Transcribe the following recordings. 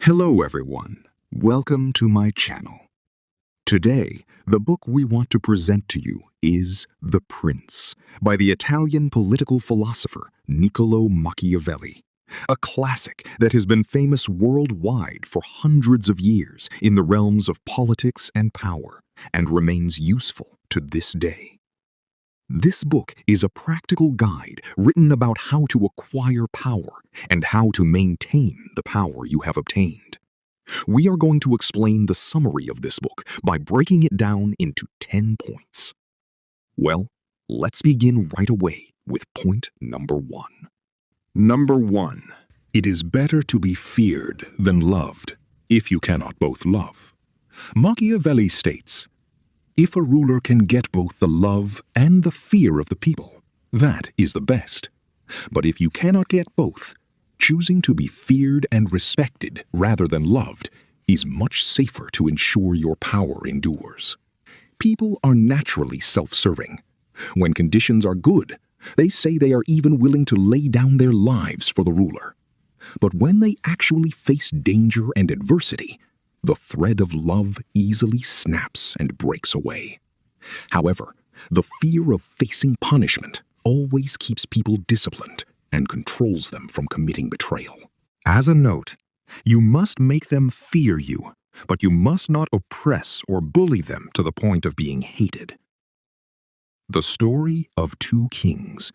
Hello everyone, welcome to my channel. Today, the book we want to present to you is The Prince by the Italian political philosopher Niccolo Machiavelli, a classic that has been famous worldwide for hundreds of years in the realms of politics and power and remains useful to this day. This book is a practical guide written about how to acquire power and how to maintain the power you have obtained. We are going to explain the summary of this book by breaking it down into 10 points. Well, let's begin right away with point number 1. Number 1. It is better to be feared than loved, if you cannot both love. Machiavelli states, if a ruler can get both the love and the fear of the people, that is the best. But if you cannot get both, choosing to be feared and respected rather than loved is much safer to ensure your power endures. People are naturally self-serving. When conditions are good, they say they are even willing to lay down their lives for the ruler. But when they actually face danger and adversity, the thread of love easily snaps and breaks away. However, the fear of facing punishment always keeps people disciplined and controls them from committing betrayal. As a note, you must make them fear you, but you must not oppress or bully them to the point of being hated. The story of two kings.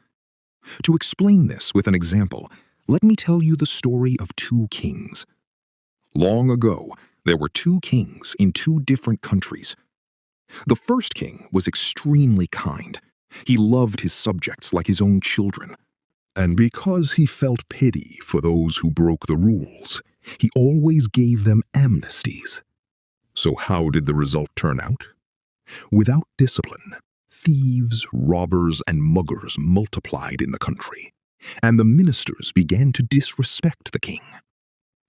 To explain this with an example, let me tell you the story of two kings. Long ago, there were two kings in two different countries. The first king was extremely kind. He loved his subjects like his own children. And because he felt pity for those who broke the rules, he always gave them amnesties. So how did the result turn out? Without discipline, thieves, robbers, and muggers multiplied in the country, and the ministers began to disrespect the king.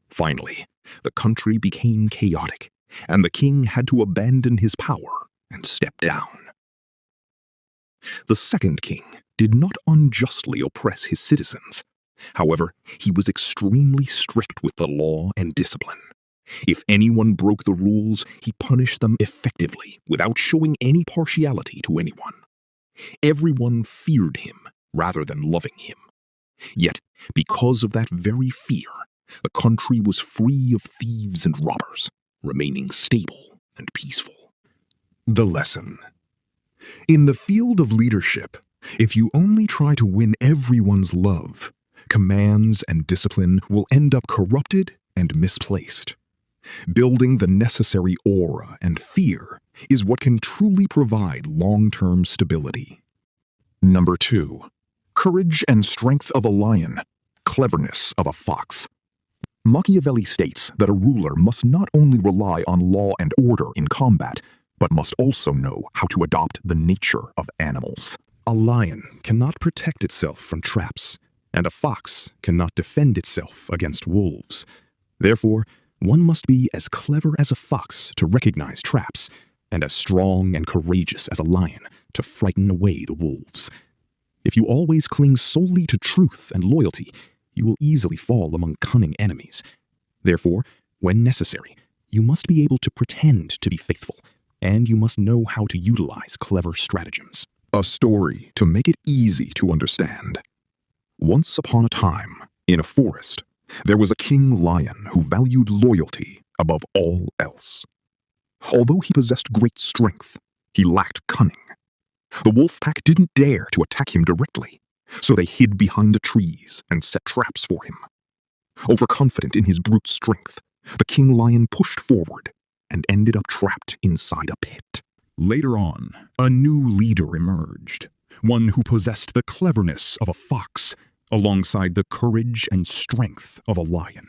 Finally, the country became chaotic, and the king had to abandon his power and step down. The second king did not unjustly oppress his citizens. However, he was extremely strict with the law and discipline. If anyone broke the rules, he punished them effectively without showing any partiality to anyone. Everyone feared him rather than loving him. Yet, because of that very fear, the country was free of thieves and robbers, remaining stable and peaceful. The lesson. In the field of leadership, if you only try to win everyone's love, commands and discipline will end up corrupted and misplaced. Building the necessary aura and fear is what can truly provide long-term stability. Number 2. Courage and strength of a lion, cleverness of a fox. Machiavelli states that a ruler must not only rely on law and order in combat, but must also know how to adopt the nature of animals. A lion cannot protect itself from traps, and a fox cannot defend itself against wolves. Therefore, one must be as clever as a fox to recognize traps, and as strong and courageous as a lion to frighten away the wolves. If you always cling solely to truth and loyalty, you will easily fall among cunning enemies. Therefore, when necessary, you must be able to pretend to be faithful, and you must know how to utilize clever stratagems. A story to make it easy to understand. Once upon a time, in a forest, there was a king lion who valued loyalty above all else. Although he possessed great strength, he lacked cunning. The wolf pack didn't dare to attack him directly, so they hid behind the trees and set traps for him. Overconfident in his brute strength, the king lion pushed forward and ended up trapped inside a pit. Later on, a new leader emerged, one who possessed the cleverness of a fox alongside the courage and strength of a lion.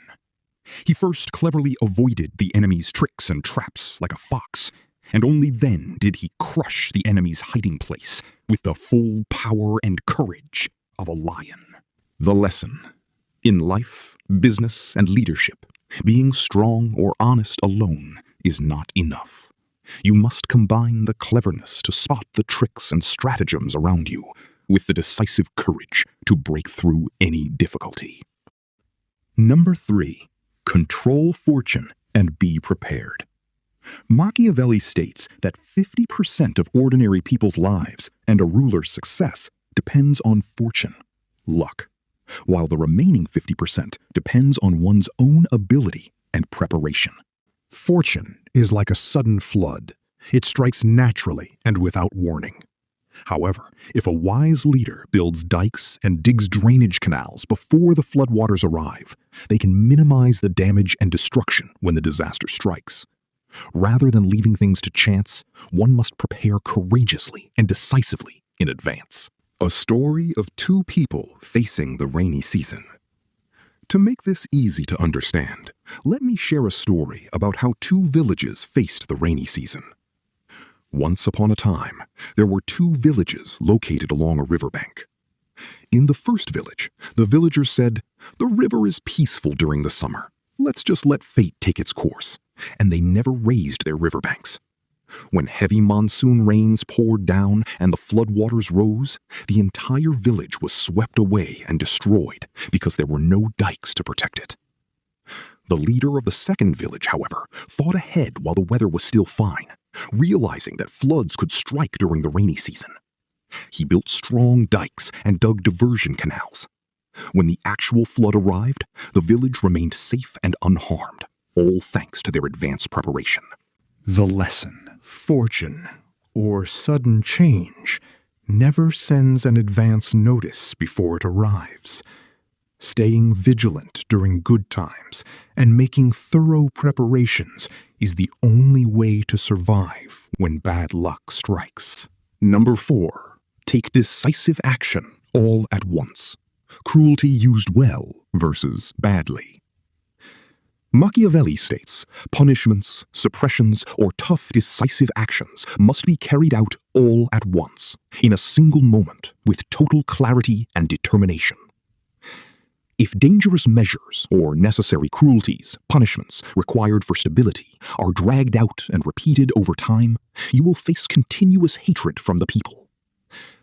He first cleverly avoided the enemy's tricks and traps like a fox, and only then did he crush the enemy's hiding place with the full power and courage of a lion. The lesson. In life, business, and leadership, being strong or honest alone is not enough. You must combine the cleverness to spot the tricks and stratagems around you with the decisive courage to break through any difficulty. Number 3. Control fortune and be prepared. Machiavelli states that 50% of ordinary people's lives and a ruler's success depends on fortune, luck, while the remaining 50% depends on one's own ability and preparation. Fortune is like a sudden flood. It strikes naturally and without warning. However, if a wise leader builds dikes and digs drainage canals before the floodwaters arrive, they can minimize the damage and destruction when the disaster strikes. Rather than leaving things to chance, one must prepare courageously and decisively in advance. A story of two people facing the rainy season. To make this easy to understand, let me share a story about how two villages faced the rainy season. Once upon a time, there were two villages located along a riverbank. In the first village, the villagers said, "The river is peaceful during the summer. Let's just let fate take its course." And they never raised their riverbanks. When heavy monsoon rains poured down and the floodwaters rose, the entire village was swept away and destroyed because there were no dikes to protect it. The leader of the second village, however, thought ahead while the weather was still fine, realizing that floods could strike during the rainy season. He built strong dikes and dug diversion canals. When the actual flood arrived, the village remained safe and unharmed, all thanks to their advanced preparation. The lesson: fortune, or sudden change, never sends an advance notice before it arrives. Staying vigilant during good times and making thorough preparations is the only way to survive when bad luck strikes. Number 4. Take decisive action all at once. Cruelty used well versus badly. Machiavelli states, punishments, suppressions, or tough, decisive actions must be carried out all at once, in a single moment, with total clarity and determination. If dangerous measures or necessary cruelties, punishments required for stability are dragged out and repeated over time, you will face continuous hatred from the people.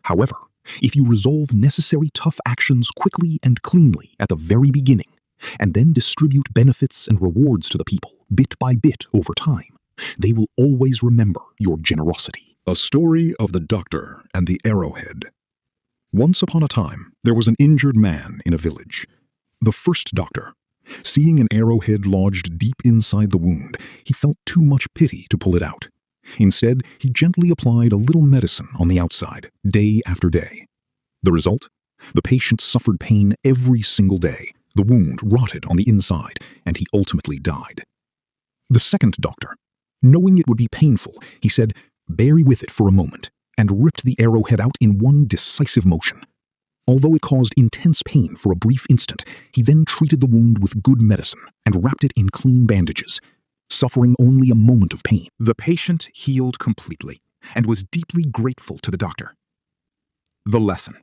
However, if you resolve necessary tough actions quickly and cleanly at the very beginning, and then distribute benefits and rewards to the people bit by bit over time, they will always remember your generosity. A story of the doctor and the arrowhead. Once upon a time, there was an injured man in a village. The first doctor, seeing an arrowhead lodged deep inside the wound, he felt too much pity to pull it out. Instead, he gently applied a little medicine on the outside, day after day. The result? The patient suffered pain every single day. The wound rotted on the inside, and he ultimately died. The second doctor, knowing it would be painful, he said, "Bear with it for a moment," and ripped the arrowhead out in one decisive motion. Although it caused intense pain for a brief instant, he then treated the wound with good medicine and wrapped it in clean bandages, suffering only a moment of pain. The patient healed completely and was deeply grateful to the doctor. The lesson: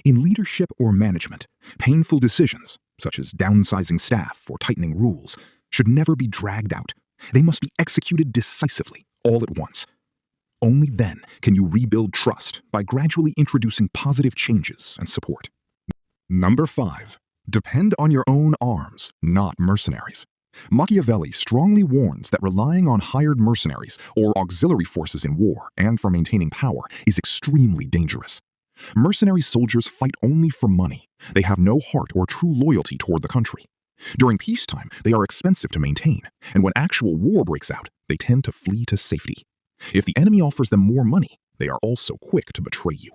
in leadership or management, painful decisions, such as downsizing staff or tightening rules, should never be dragged out. They must be executed decisively, all at once. Only then can you rebuild trust by gradually introducing positive changes and support. Number 5. Depend on your own arms, not mercenaries. Machiavelli strongly warns that relying on hired mercenaries or auxiliary forces in war and for maintaining power is extremely dangerous. Mercenary soldiers fight only for money. They have no heart or true loyalty toward the country. During peacetime, they are expensive to maintain, and when actual war breaks out, they tend to flee to safety. If the enemy offers them more money, they are also quick to betray you.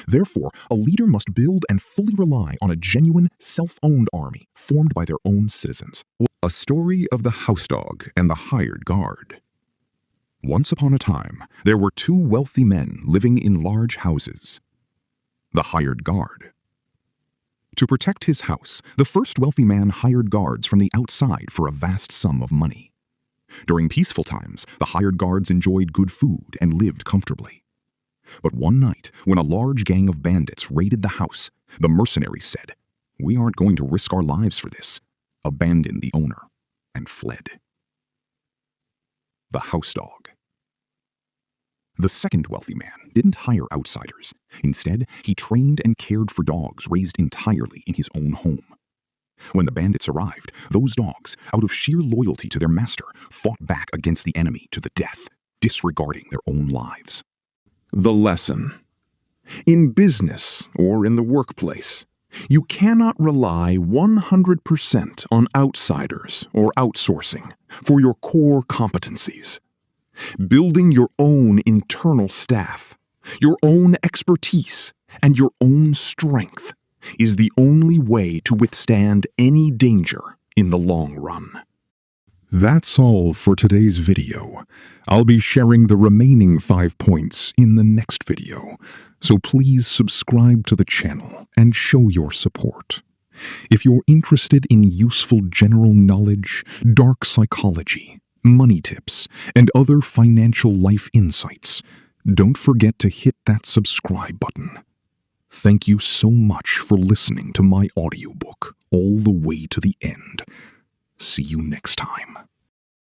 Therefore, a leader must build and fully rely on a genuine, self-owned army formed by their own citizens. A story of the housedog and the hired guard. Once upon a time, there were two wealthy men living in large houses. The hired guard. To protect his house, the first wealthy man hired guards from the outside for a vast sum of money. During peaceful times, the hired guards enjoyed good food and lived comfortably. But one night, when a large gang of bandits raided the house, the mercenaries said, "We aren't going to risk our lives for this," abandoned the owner, and fled. The housedog. The second wealthy man didn't hire outsiders. Instead, he trained and cared for dogs raised entirely in his own home. When the bandits arrived, those dogs, out of sheer loyalty to their master, fought back against the enemy to the death, disregarding their own lives. The lesson. In business or in the workplace, you cannot rely 100% on outsiders or outsourcing for your core competencies. Building your own internal staff, your own expertise, and your own strength is the only way to withstand any danger in the long run. That's all for today's video. I'll be sharing the remaining 5 points in the next video, so please subscribe to the channel and show your support. If you're interested in useful general knowledge, dark psychology, money tips, and other financial life insights, don't forget to hit that subscribe button. Thank you so much for listening to my audiobook all the way to the end. See you next time.